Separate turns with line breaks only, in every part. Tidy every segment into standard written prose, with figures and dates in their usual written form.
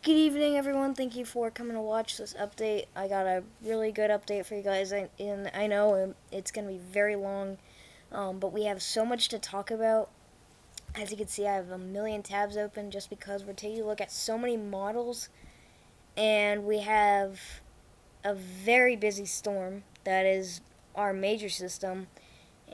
Good evening, everyone. Thank you for coming to watch this update. I got a really good update for you guys, and I know it's going to be very long, but we have so much to talk about. As you can see, I have a million tabs open just because we're taking a look at so many models, and we have a very busy storm that is our major system,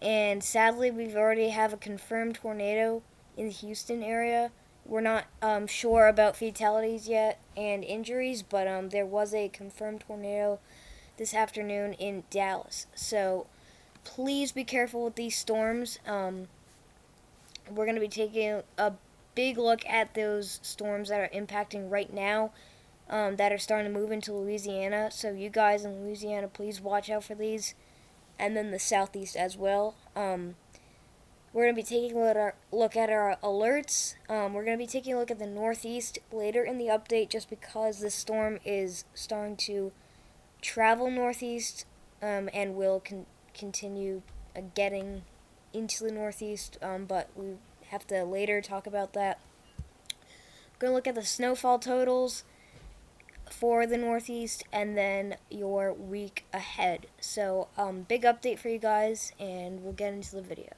and sadly, we've already have a confirmed tornado in the Houston area. We're not sure about fatalities yet and injuries, but there was a confirmed tornado this afternoon in Dallas. So please be careful with these storms. We're going to be taking a big look at those storms that are impacting right now, that are starting to move into Louisiana. So you guys in Louisiana, please watch out for these, and then the southeast as well. We're going to be taking a look at our alerts. We're going to be taking a look at the northeast later in the update just because this storm is starting to travel northeast, and will continue getting into the northeast, but we have to later talk about that. We're going to look at the snowfall totals for the northeast and then your week ahead. So big update for you guys, and we'll get into the video.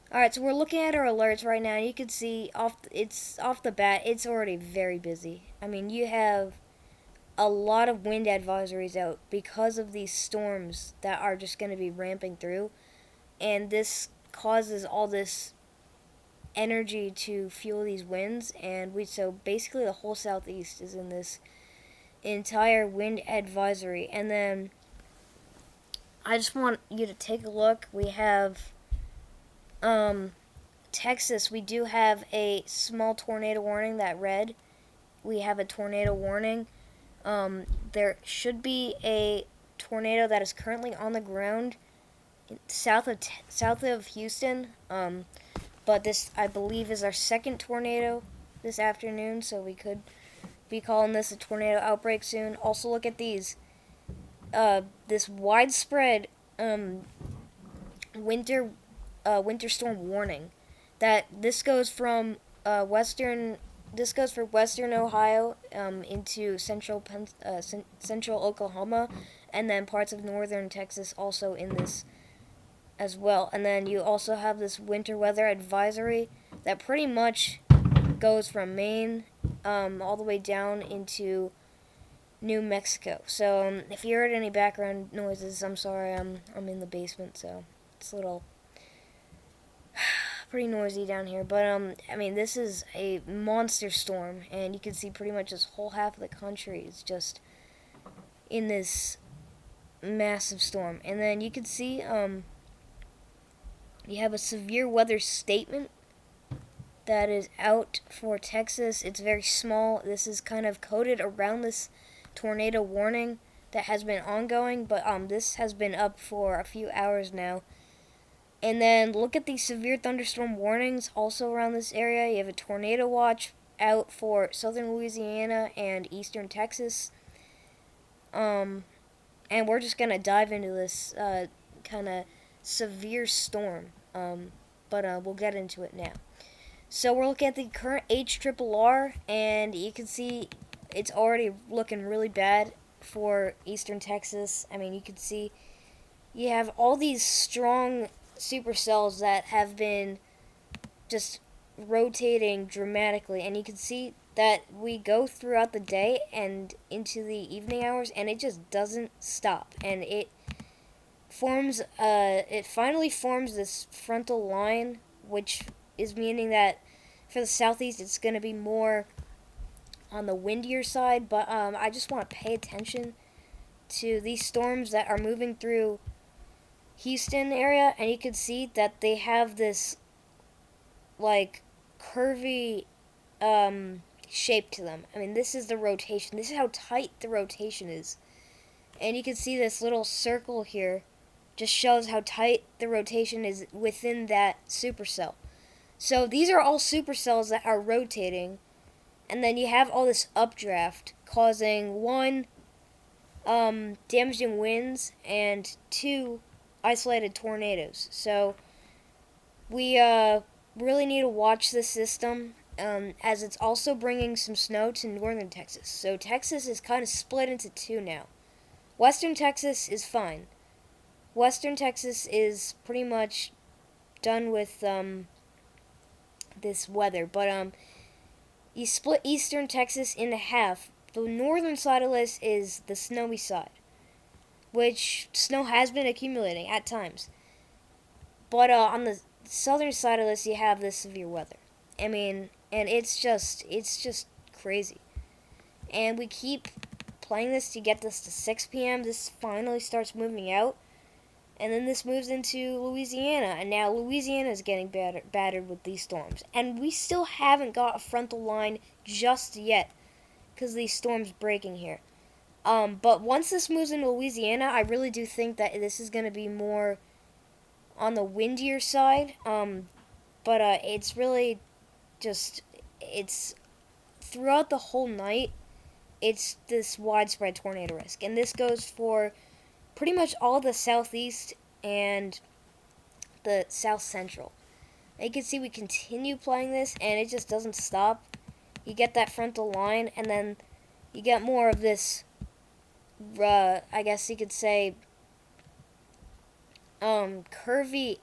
Alright, so we're looking at our alerts right now, and you can see off the bat, it's already very busy. I mean, you have a lot of wind advisories out because of these storms that are just going to be ramping through, and this causes all this energy to fuel these winds, and so basically the whole southeast is in this entire wind advisory. And then I just want you to take a look. We have Texas, we do have a small tornado warning, that red. We have a tornado warning. There should be a tornado that is currently on the ground south of Houston. But this, I believe, is our second tornado this afternoon, so we could be calling this a tornado outbreak soon. Also, look at these. This widespread winter storm warning. This goes for western Ohio, into central Oklahoma, and then parts of northern Texas also in this as well. And then you also have this winter weather advisory that pretty much goes from Maine all the way down into New Mexico. So if you heard any background noises, I'm sorry. I'm in the basement, so it's a little pretty noisy down here. But I mean, this is a monster storm, and you can see pretty much this whole half of the country is just in this massive storm. And then you can see you have a severe weather statement that is out for Texas. It's very small. This is kind of coded around this tornado warning that has been ongoing, but this has been up for a few hours now. And then look at these severe thunderstorm warnings also around this area. You have a tornado watch out for southern Louisiana and eastern Texas. And we're just going to dive into this kind of severe storm, but we'll get into it now. So we're looking at the current HRRR, and you can see it's already looking really bad for eastern Texas. I mean, you can see you have all these strong supercells that have been just rotating dramatically, and you can see that we go throughout the day and into the evening hours, and it just doesn't stop, and it finally forms this frontal line, which is meaning that for the southeast it's going to be more on the windier side. But I just want to pay attention to these storms that are moving through Houston area, and you can see that they have this like curvy shape to them. I mean, this is the rotation. This is how tight the rotation is. And you can see this little circle here just shows how tight the rotation is within that supercell. So these are all supercells that are rotating, and then you have all this updraft causing one, damaging winds, and two, isolated tornadoes. So we really need to watch this system as it's also bringing some snow to northern Texas. So Texas is kind of split into two now. Western Texas is fine. Western Texas is pretty much done with this weather, but you split eastern Texas into half. The northern side of this is the snowy side, which snow has been accumulating at times. But on the southern side of this, you have this severe weather. I mean, and it's just crazy. And we keep playing this to get this to 6 p.m. This finally starts moving out. And then this moves into Louisiana. And now Louisiana is getting battered with these storms. And we still haven't got a frontal line just yet because these storms breaking here. But once this moves into Louisiana, I really do think that this is going to be more on the windier side. But it's really just, it's throughout the whole night, it's this widespread tornado risk. And this goes for pretty much all the southeast and the south central. And you can see we continue playing this, and it just doesn't stop. You get that frontal line, and then you get more of this, I guess you could say, curvy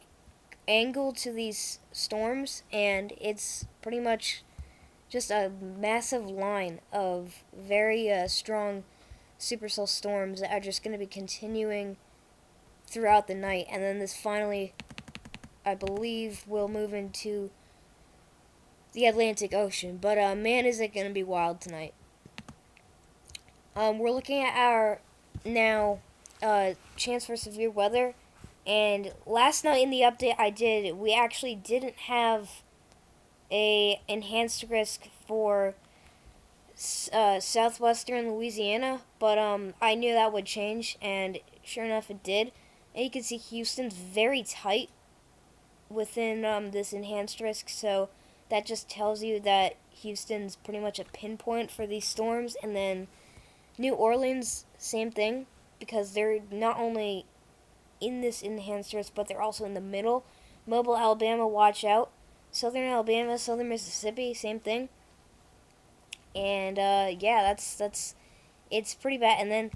angle to these storms, and it's pretty much just a massive line of very strong supercell storms that are just going to be continuing throughout the night. And then this finally, I believe, will move into the Atlantic Ocean. But man, is it going to be wild tonight. We're looking at our now chance for severe weather. And last night in the update I did, we actually didn't have a enhanced risk for southwestern Louisiana, but I knew that would change, and sure enough it did. And you can see Houston's very tight within this enhanced risk, so that just tells you that Houston's pretty much a pinpoint for these storms. And then New Orleans, same thing, because they're not only in this enhanced risk, but they're also in the middle. Mobile, Alabama, watch out. Southern Alabama, southern Mississippi, same thing. And yeah, that's it's pretty bad. And then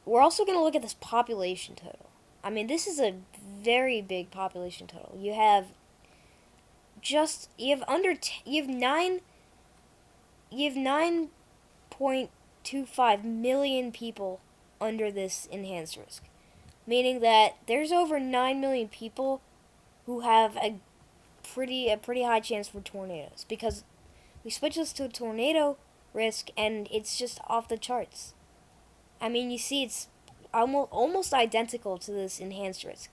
we're also going to look at this population total. I mean, this is a very big population total. You have you have 9.25 million people under this enhanced risk, meaning that there's over 9 million people who have a pretty high chance for tornadoes, because we switch this to a tornado risk, and it's just off the charts. I mean, you see, it's almost identical to this enhanced risk,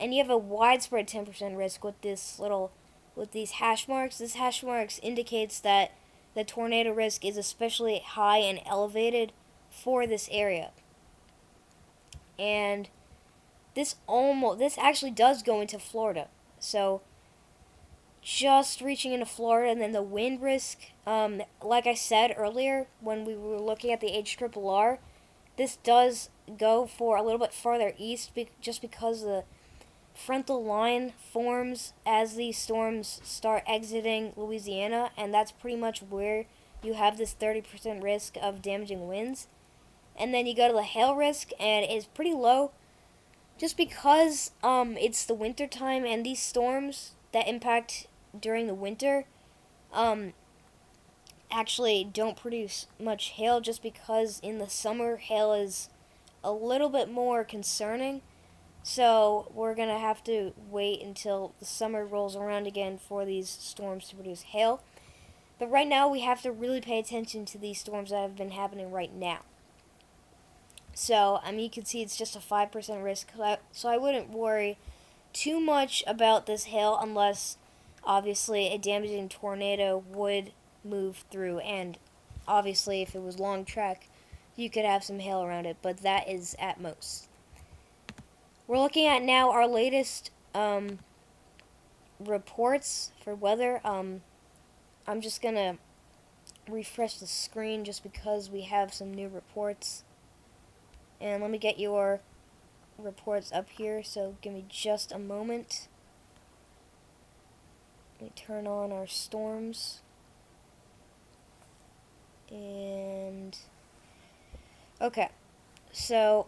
and you have a widespread 10% risk with these hash marks. This hash marks indicates that the tornado risk is especially high and elevated for this area, and this actually does go into Florida. So just reaching into Florida. And then the wind risk, like I said earlier when we were looking at the HRRR, this does go for a little bit farther east, just because the frontal line forms as these storms start exiting Louisiana, and that's pretty much where you have this 30% risk of damaging winds. And then you go to the hail risk, and it's pretty low, just because it's the winter time, and these storms that impact during the winter actually don't produce much hail, just because in the summer hail is a little bit more concerning. So we're going to have to wait until the summer rolls around again for these storms to produce hail. But right now we have to really pay attention to these storms that have been happening right now. So, I mean, you can see it's just a 5% risk, so I wouldn't worry too much about this hail unless, obviously, a damaging tornado would move through. And, obviously, if it was long track, you could have some hail around it, but that is at most. We're looking at now our latest reports for weather. I'm just going to refresh the screen just because we have some new reports. And let me get your reports up here, so give me just a moment. We turn on our storms. And okay, so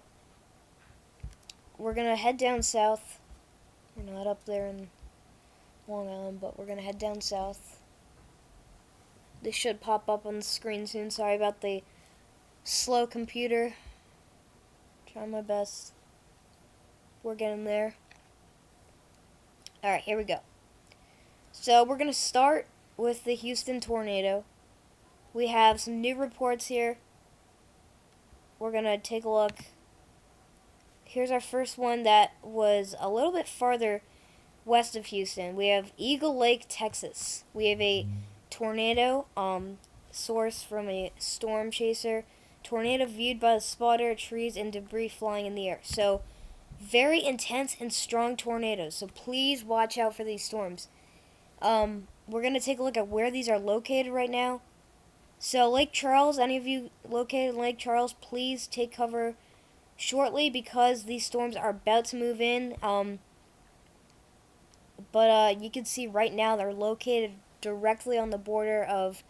we're gonna head down south. We're not up there in Long Island, but we're gonna head down south. They should pop up on the screen soon. Sorry about the slow computer. Trying my best. We're getting there. Alright, here we go. So we're gonna start with the Houston tornado. We have some new reports here. We're gonna take a look. Here's our first one that was a little bit farther west of Houston. We have Eagle Lake, Texas. We have a tornado, source from a storm chaser. Tornado viewed by the spotter, trees and debris flying in the air. So, very intense and strong tornadoes. So please watch out for these storms. We're going to take a look at where these are located right now. So Lake Charles, any of you located in Lake Charles, please take cover shortly because these storms are about to move in. But you can see right now they're located directly on the border of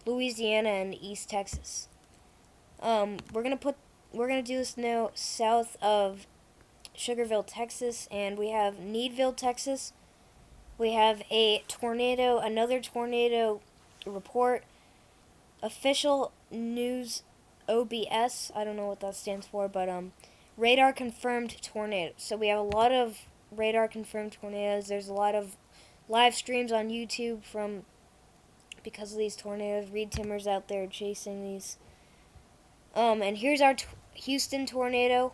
Louisiana and East Texas. We're gonna do this now south of Sugarville, Texas, and we have Needville, Texas. We have a tornado, another tornado report. Official news OBS. I don't know what that stands for, but radar confirmed tornado. So we have a lot of radar confirmed tornadoes. There's a lot of live streams on YouTube from because of these tornadoes. Reed Timmer's out there chasing these. And here's our Houston tornado.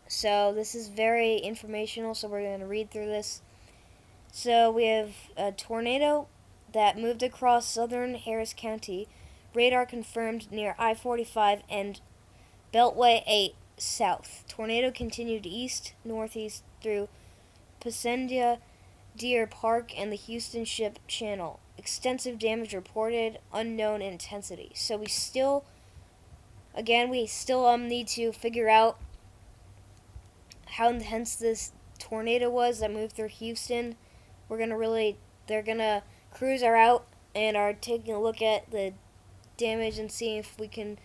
So this is very informational, so we're going to read through this. So we have a tornado that moved across southern Harris County. Radar confirmed near I-45 and Beltway 8 south. Tornado continued east-northeast through Pasadena, Deer Park, and the Houston Ship Channel. Extensive damage reported, unknown intensity. So we still need to figure out how intense this tornado was that moved through Houston. They're gonna crews are out and are taking a look at the damage and see if we can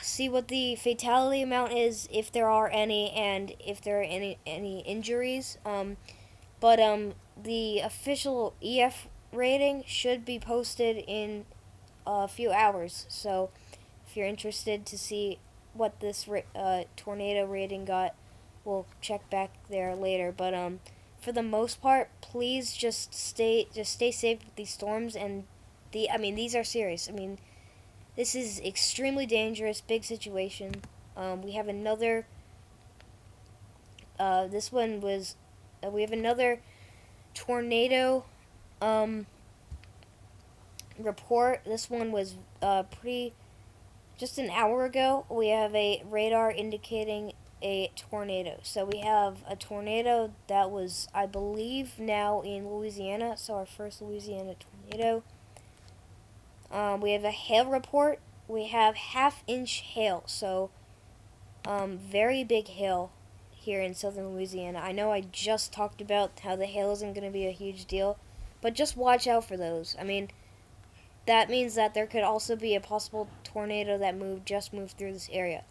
see what the fatality amount is, if there are any, and if there are any injuries. But the official EF rating should be posted in a few hours. So if you're interested to see what this tornado rating got, we'll check back there later. But for the most part, please just stay safe with these storms. And these are serious. This is extremely dangerous, big situation. We have another. We have another tornado report. This one was just an hour ago. We have a radar indicating a tornado. So we have a tornado that was, I believe, now in Louisiana. So our first Louisiana tornado. We have a hail report. We have half-inch hail. So very big hail here in southern Louisiana. I know I just talked about how the hail isn't going to be a huge deal, but just watch out for those. That means that there could also be a possible tornado that just moved through this area.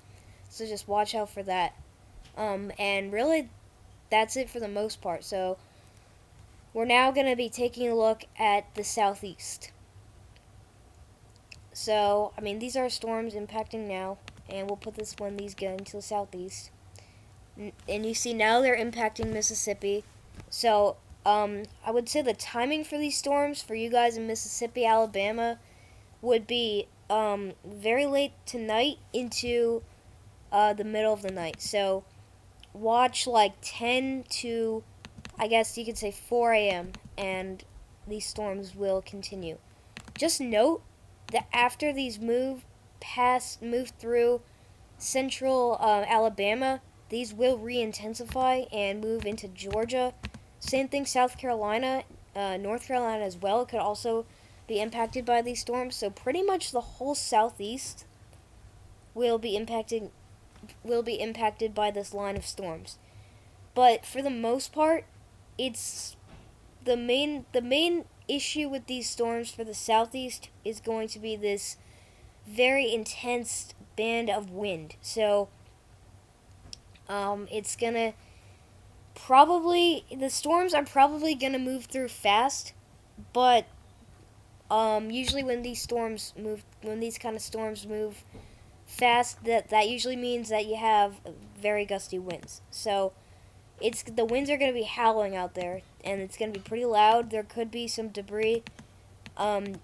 So just watch out for that. And really, that's it for the most part. So we're now going to be taking a look at the southeast. So, these are storms impacting now, and we'll put these going to the southeast. And you see now they're impacting Mississippi. So, I would say the timing for these storms for you guys in Mississippi, Alabama, would be very late tonight into the middle of the night. So, watch like 10 to, I guess you could say 4 a.m., and these storms will continue. Just note that after these move through central Alabama, these will re-intensify and move into Georgia. Same thing, South Carolina, North Carolina as well could also be impacted by these storms. So pretty much the whole southeast will be impacted by this line of storms. But for the most part, it's the main issue with these storms for the southeast is going to be this very intense band of wind. So it's gonna probably the storms are probably gonna move through fast, but usually when these kind of storms move fast, that usually means that you have very gusty winds. So it's the winds are going to be howling out there, and it's going to be pretty loud. There could be some debris um,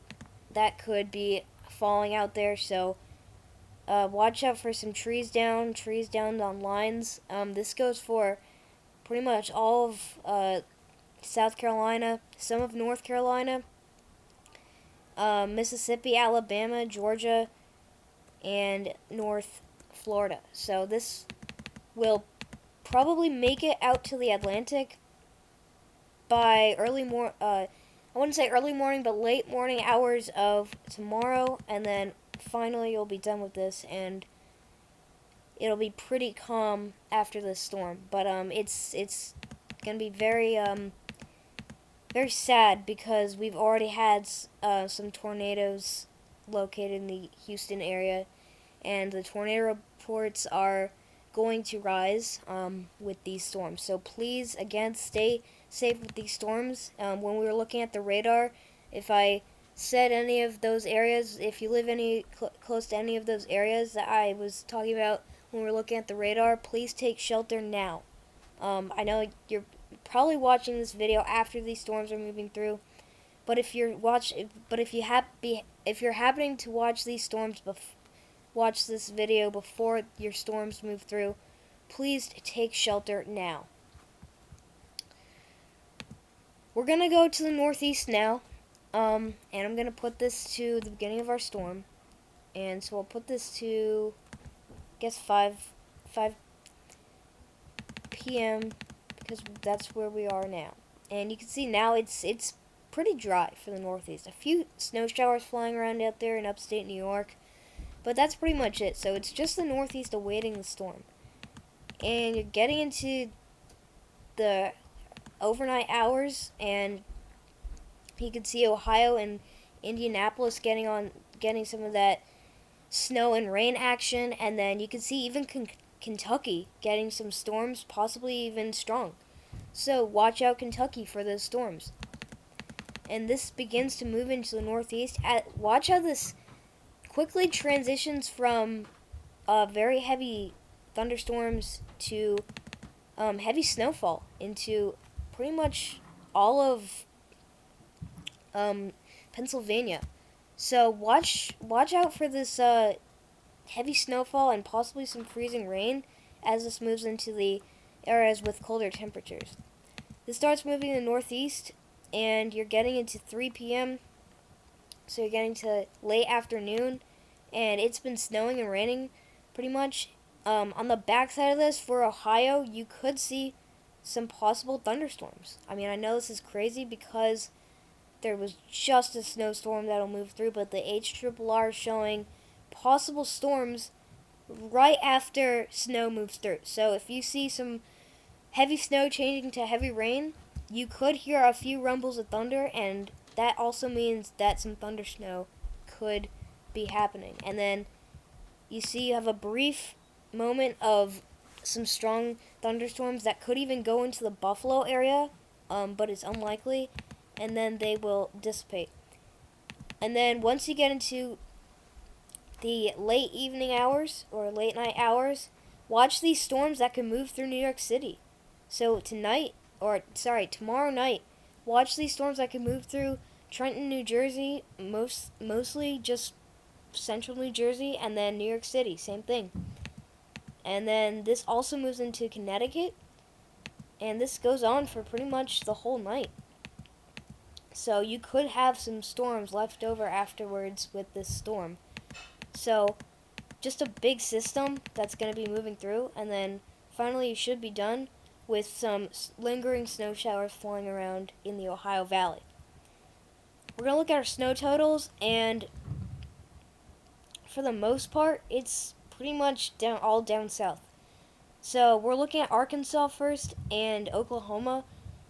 that could be falling out there. So watch out for some trees down on lines. This goes for pretty much all of South Carolina, some of North Carolina, Mississippi, Alabama, Georgia, and North Florida. So this will probably make it out to the Atlantic by I wouldn't say early morning, but late morning hours of tomorrow, and then finally you'll be done with this, and it'll be pretty calm after this storm. But it's gonna be very sad because we've already had some tornadoes located in the Houston area, and the tornado reports are going to rise with these storms. So please, again, stay safe with these storms. When we were looking at the radar, if I said any of those areas, if you live close to any of those areas that I was talking about when we were looking at the radar, please take shelter now. I know you're probably watching this video after these storms are moving through, but if you're happening to watch these storms watch this video before your storms move through, please take shelter now. We're gonna go to the northeast now, and I'm gonna put this to the beginning of our storm, and so I'll put this to, I guess 5 p.m. because that's where we are now, and you can see now it's pretty dry for the northeast. A few snow showers flying around out there in upstate New York. But that's pretty much it. So it's just the northeast awaiting the storm. And you're getting into the overnight hours, and you can see Ohio and Indianapolis getting some of that snow and rain action, and then you can see even Kentucky getting some storms, possibly even strong. So watch out, Kentucky, for those storms. And this begins to move into the northeast. Watch how this quickly transitions from very heavy thunderstorms to heavy snowfall into pretty much all of Pennsylvania. So watch out for this heavy snowfall and possibly some freezing rain as this moves into the areas with colder temperatures. This starts moving in the northeast, and you're getting into 3 p.m., so you're getting to late afternoon, and it's been snowing and raining pretty much. On the backside of this, for Ohio, you could see some possible thunderstorms. I mean, I know this is crazy because there was just a snowstorm that'll move through, but the HRRR is showing possible storms right after snow moves through. So if you see some heavy snow changing to heavy rain, you could hear a few rumbles of thunder, and that also means that some thunder snow could be happening. And then you have a brief moment of some strong thunderstorms that could even go into the Buffalo area, but it's unlikely, and then they will dissipate. And then once you get into the late evening hours or late night hours, watch these storms that can move through New York City. So tomorrow night, watch these storms that can move through Trenton, New Jersey, mostly just central New Jersey, and then New York City, same thing. And then this also moves into Connecticut, and this goes on for pretty much the whole night. So you could have some storms left over afterwards with this storm. So just a big system that's going to be moving through, and then finally you should be done with some lingering snow showers flying around in the Ohio Valley. We're going to look at our snow totals, and for the most part, it's pretty much all down south. So we're looking at Arkansas first and Oklahoma.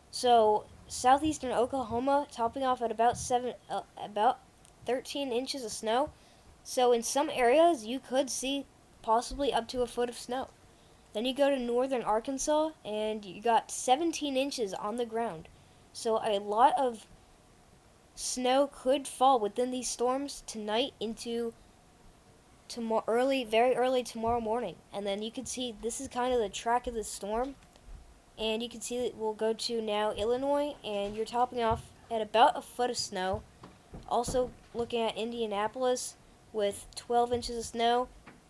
So southeastern Oklahoma, topping off at about 13 inches of snow. So in some areas, you could see possibly up to a foot of snow. Then you go to northern Arkansas, and you got 17 inches on the ground. So a lot of snow could fall within these storms tonight into very early tomorrow morning. And then you can see this is kind of the track of the storm. And you can see that we'll go to now Illinois, and you're topping off at about a foot of snow. Also looking at Indianapolis with 12 inches of snow,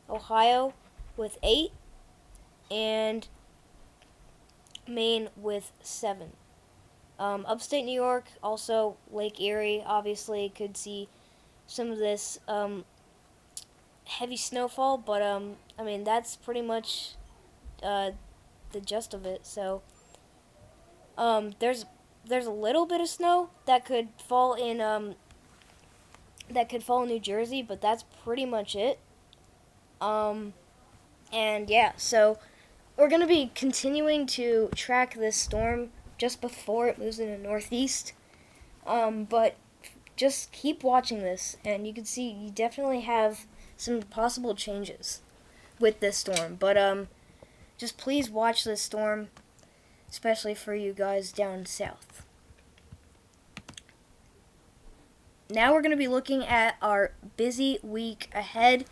Ohio with 8, and Maine with 7. Upstate New York, also Lake Erie, obviously could see some of this heavy snowfall, but I mean that's pretty much the gist of it. So there's a little bit of snow that could fall in New Jersey, but that's pretty much it. And yeah, so we're gonna be continuing to track this storm just before it moves into northeast. But just keep watching this, and you can see you definitely have some possible changes with this storm. But just please watch this storm, especially for you guys down south. Now we're going to be looking at our busy week ahead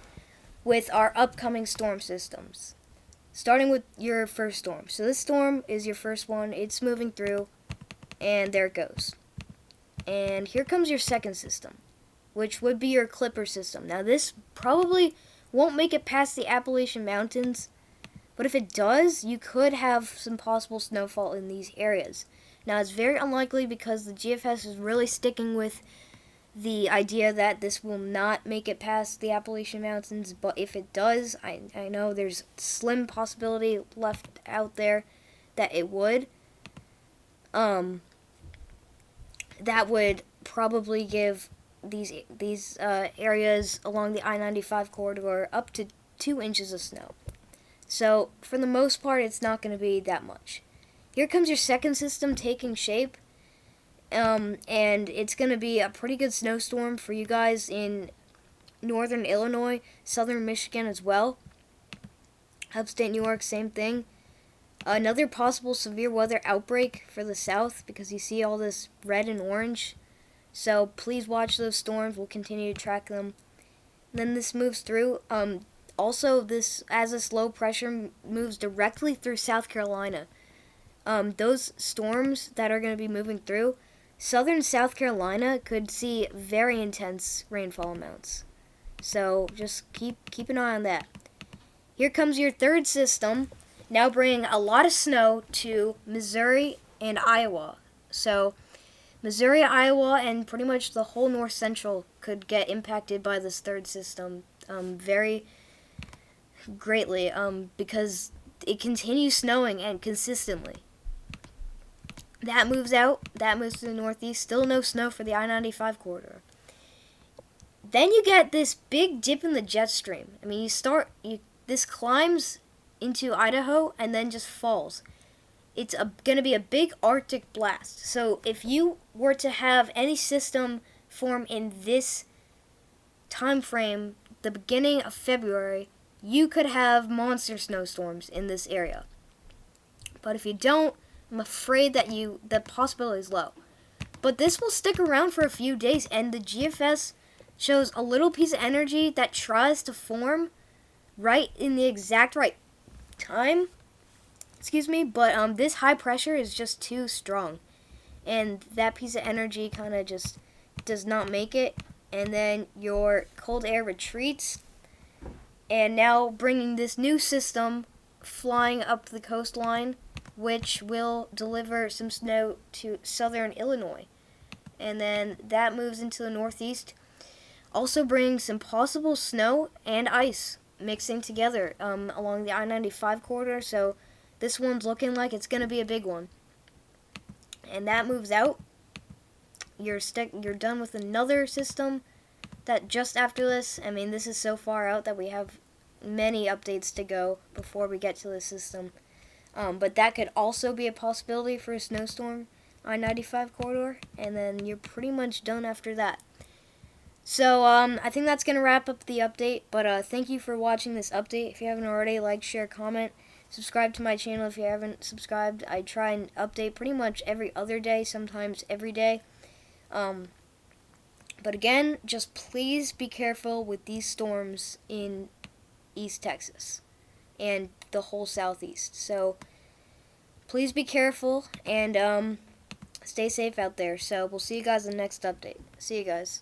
with our upcoming storm systems. Starting with your first storm. So this storm is your first one. It's moving through, and there it goes. And here comes your second system, which would be your Clipper system. Now this probably won't make it past the Appalachian Mountains, but if it does, you could have some possible snowfall in these areas. Now it's very unlikely because the GFS is really sticking with the idea that this will not make it past the Appalachian Mountains, but if it does, I know there's slim possibility left out there that it would. That would probably give these areas along the I-95 corridor up to 2 inches of snow. So for the most part, it's not going to be that much. Here comes your second system taking shape. And it's going to be a pretty good snowstorm for you guys in northern Illinois, southern Michigan as well. Upstate New York, same thing. Another possible severe weather outbreak for the south because you see all this red and orange. So please watch those storms. We'll continue to track them. Then this moves through. Also, as this low pressure moves directly through South Carolina, those storms that are going to be moving through, southern South Carolina could see very intense rainfall amounts. So just keep an eye on that. Here comes your third system, now bringing a lot of snow to Missouri and Iowa. So Missouri, Iowa, and pretty much the whole north central could get impacted by this third system very greatly because it continues snowing and consistently. That moves out. That moves to the northeast. Still no snow for the I-95 corridor. Then you get this big dip in the jet stream. I mean, this climbs into Idaho and then just falls. It's going to be a big Arctic blast. So if you were to have any system form in this time frame, the beginning of February, you could have monster snowstorms in this area. But if you don't, I'm afraid that the possibility is low. But this will stick around for a few days, and the GFS shows a little piece of energy that tries to form right in the exact right time. But this high pressure is just too strong. And that piece of energy kind of just does not make it. And then your cold air retreats. And now bringing this new system flying up the coastline, which will deliver some snow to southern Illinois. And then that moves into the northeast, also bringing some possible snow and ice mixing together along the I-95 corridor. So this one's looking like it's going to be a big one. And that moves out. You're done with another system that just after this, I mean, this is so far out that we have many updates to go before we get to this system. But that could also be a possibility for a snowstorm I-95 corridor, and then you're pretty much done after that. So, I think that's going to wrap up the update, but thank you for watching this update. If you haven't already, like, share, comment, subscribe to my channel if you haven't subscribed. I try and update pretty much every other day, sometimes every day. But again, just please be careful with these storms in East Texas and the whole Southeast. So, please be careful and stay safe out there. So, we'll see you guys in the next update. See you guys.